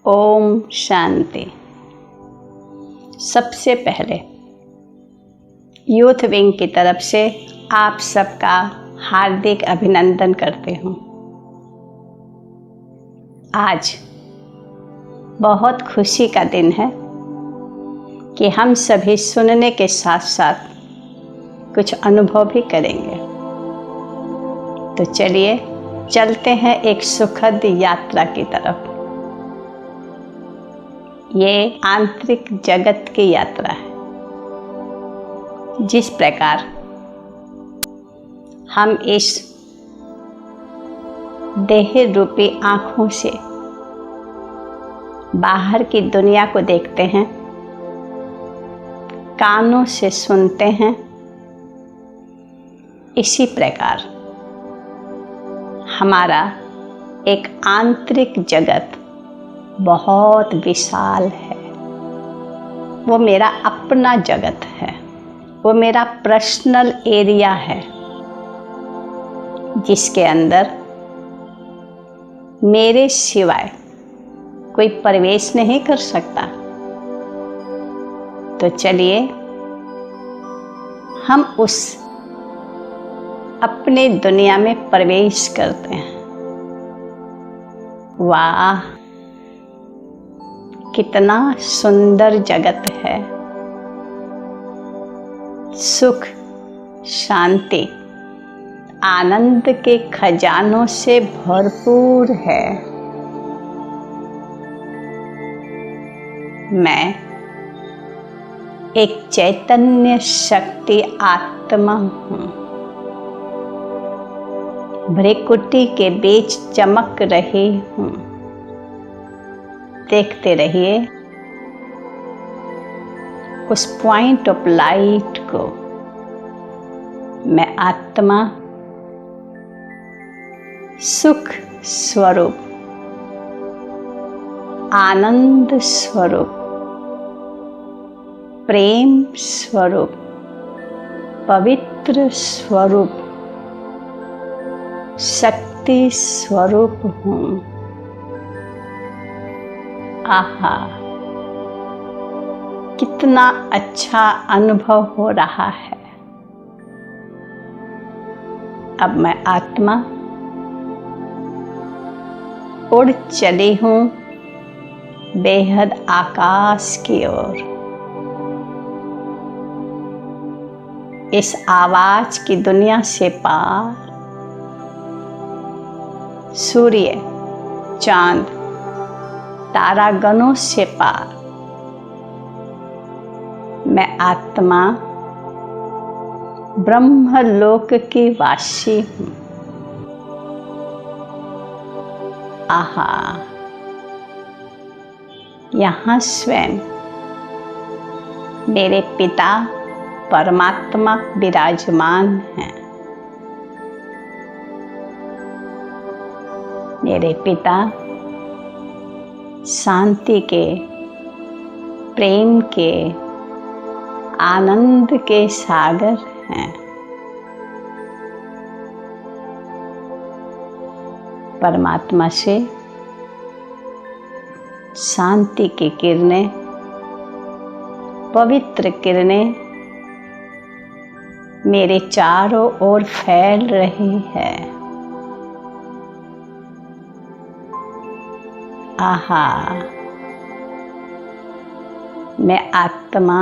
ओम शांति। सबसे पहले youth wing की तरफ से आप सबका हार्दिक अभिनंदन करते हूँ। आज बहुत खुशी का दिन है कि हम सभी सुनने के साथ साथ कुछ अनुभव भी करेंगे। तो चलिए चलते हैं एक सुखद यात्रा की तरफ। ये आंतरिक जगत की यात्रा है। जिस प्रकार हम इस देह रूपी आँखों से बाहर की दुनिया को देखते हैं, कानों से सुनते हैं, इसी प्रकार हमारा एक आंतरिक जगत बहुत विशाल है। वो मेरा अपना जगत है, वो मेरा पर्सनल एरिया है, जिसके अंदर मेरे सिवाय कोई प्रवेश नहीं कर सकता। तो चलिए हम उस अपने दुनिया में प्रवेश करते हैं। वाह, कितना सुंदर जगत है। सुख, शांति, आनंद के खजानों से भरपूर है। मैं एक चैतन्य शक्ति आत्मा हूँ। भ्रिकुटी के बीच चमक रही हूँ। देखते रहिए उस पॉइंट ऑफ लाइट को। मैं आत्मा, सुख स्वरूप, आनंद स्वरूप, प्रेम स्वरूप, पवित्र स्वरूप, शक्ति स्वरूप हूँ। आहा, कितना अच्छा अनुभव हो रहा है। अब मैं आत्मा उड़ चली हूँ बेहद आकाश की ओर। इस आवाज की दुनिया से पार सूर्य, चांद, तारागणों से पार मैं आत्मा ब्रह्मलोक की वासी हूँ। आहा, यहाँ स्वयं मेरे पिता परमात्मा विराजमान हैं। मेरे पिता शांति के, प्रेम के, आनंद के सागर हैं। परमात्मा से शांति की किरणें, पवित्र किरणें मेरे चारों ओर फैल रही है। आहा, मैं आत्मा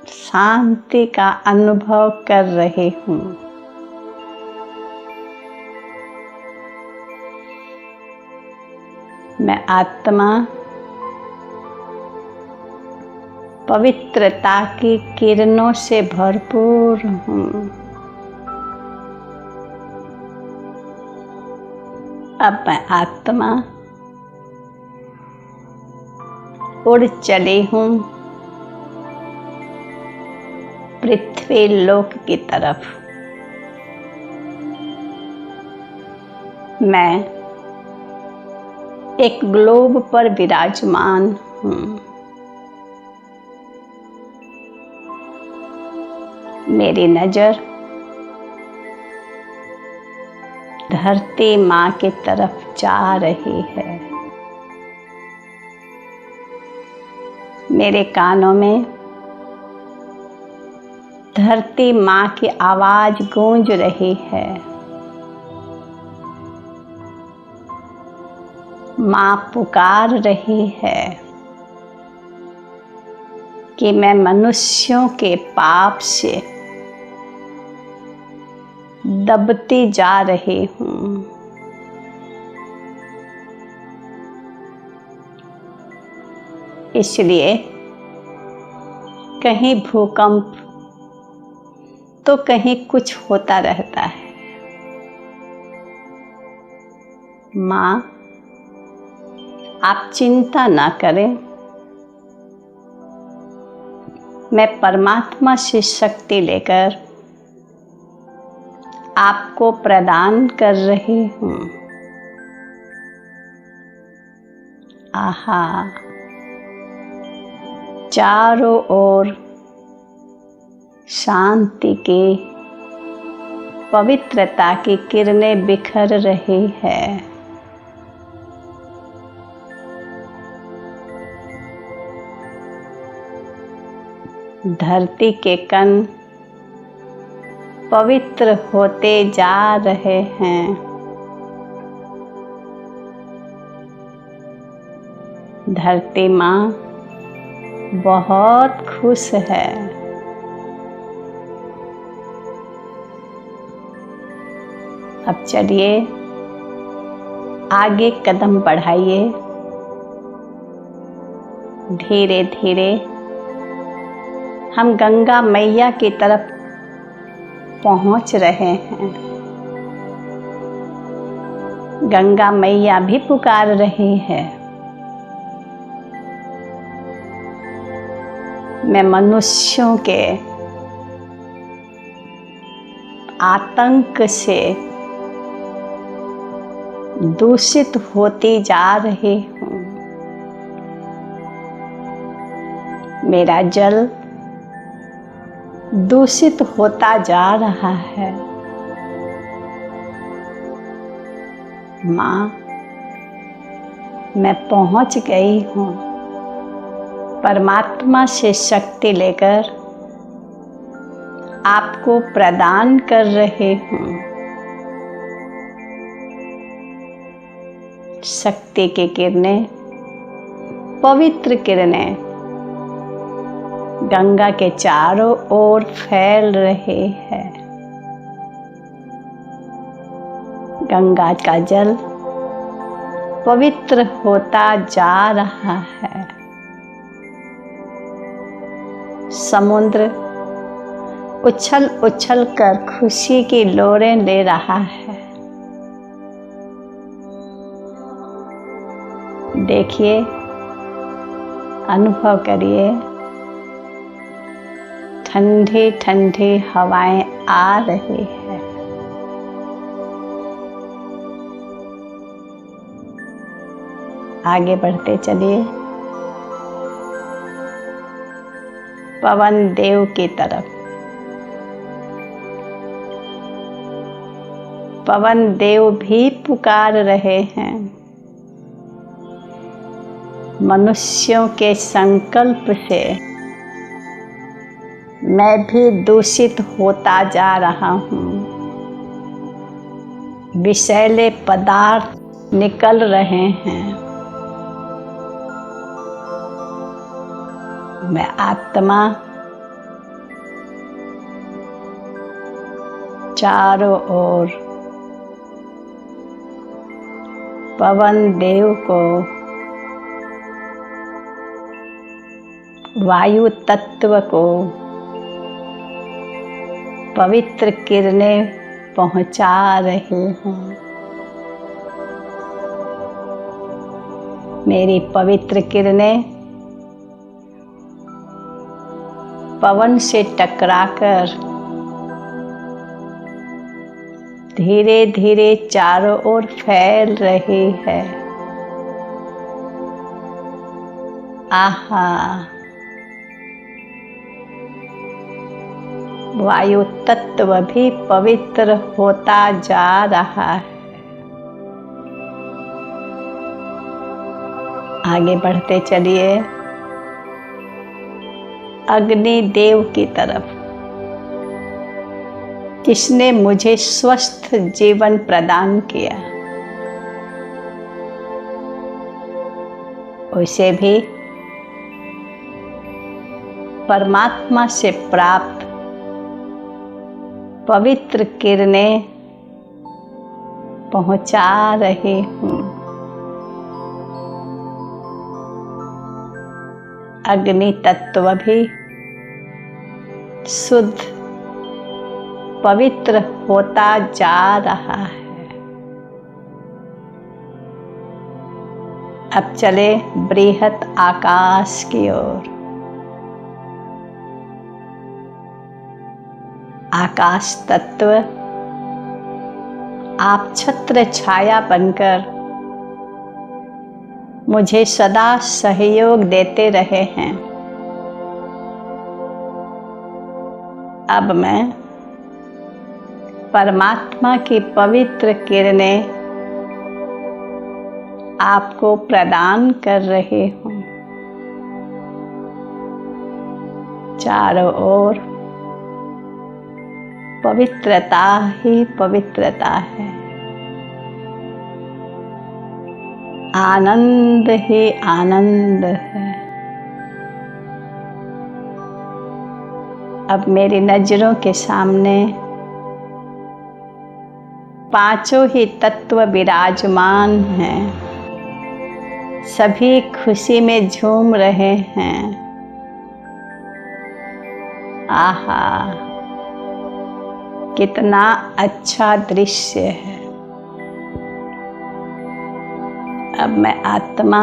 शांति का अनुभव कर रही हूँ। मैं आत्मा पवित्रता की किरणों से भरपूर हूँ। अब मैं आत्मा उड़ चली हूँ पृथ्वी लोक की तरफ। मैं एक ग्लोब पर विराजमान हूँ। मेरी नज़र धरती माँ की तरफ जा रही है। मेरे कानों में धरती माँ की आवाज गूंज रही है। माँ पुकार रही है कि मैं मनुष्यों के पाप से दबती जा रही हूँ। इसलिए कहीं भूकंप तो कहीं कुछ होता रहता है। माँ, आप चिंता ना करें, मैं परमात्मा से शक्ति लेकर आपको प्रदान कर रही हूँ। आहा, चारों ओर शांति की पवित्रता की किरणें बिखर रही है। धरती के कण पवित्र होते जा रहे हैं। धरती माँ बहुत खुश है। अब चलिए आगे कदम बढ़ाइए। धीरे धीरे हम गंगा मैया की तरफ पहुंच रहे हैं। गंगा मैया भी पुकार रही है। मैं मनुष्यों के आतंक से दूषित होती जा रही हूँ। मेरा जल दूषित होता जा रहा है। माँ, मैं पहुँच गई हूँ। परमात्मा से शक्ति लेकर आपको प्रदान कर रही हूँ। शक्ति की किरणें, पवित्र किरणें गंगा के चारों ओर फैल रही है। गंगा का जल पवित्र होता जा रहा है। समुद्र उछल उछल कर खुशी की लहरें ले रहा है। देखिए, अनुभव करिए, ठंडी ठंडी हवाएं आ रही है। आगे बढ़ते चलिए पवन देव की तरफ। पवन देव भी पुकार रहे हैं। मनुष्यों के संकल्प से मैं भी दूषित होता जा रहा हूँ। विषैले पदार्थ निकल रहे हैं। मैं आत्मा चारों ओर पवन देव को, वायु तत्व को पवित्र किरणें पहुंचा रही हूँ। मेरी पवित्र किरणें पवन से टकराकर धीरे धीरे चारों ओर फैल रही है। आहा, वायु तत्व भी पवित्र होता जा रहा है। आगे बढ़ते चलिए अग्नि देव की तरफ, जिसने मुझे स्वस्थ जीवन प्रदान किया, उसे भी परमात्मा से प्राप्त पवित्र किरणें पहुंचा रही हूँ। अग्नि तत्व भी शुद्ध पवित्र होता जा रहा है। अब चले बृहत आकाश की ओर। आकाश तत्व आप छत्र छाया बनकर मुझे सदा सहयोग देते रहे हैं। अब मैं परमात्मा की पवित्र किरणें आपको प्रदान कर रही हूँ। चारों ओर पवित्रता ही पवित्रता है, आनंद ही आनंद है। अब मेरी नजरों के सामने पांचों ही तत्व विराजमान हैं, सभी खुशी में झूम रहे हैं। आहा, कितना अच्छा दृश्य है। अब मैं आत्मा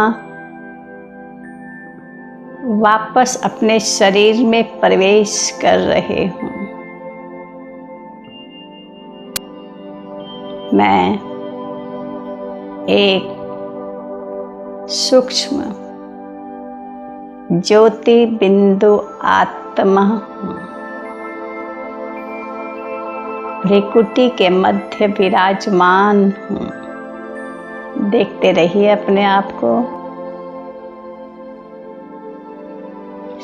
वापस अपने शरीर में प्रवेश कर रही हूँ। मैं एक सूक्ष्म ज्योति बिंदु आत्मा हूँ। भ्रिकुटी के मध्य विराजमान हूँ। देखते रहिए अपने आप को।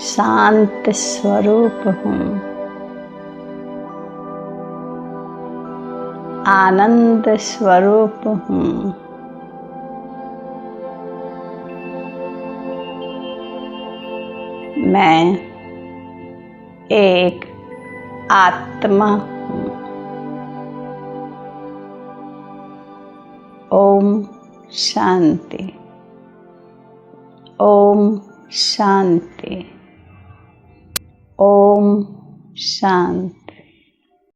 शांत स्वरूप हूँ, आनंद स्वरूप हूँ। मैं एक आत्मा हूँ। ओम शांति। ओम शांति। ओम शांति।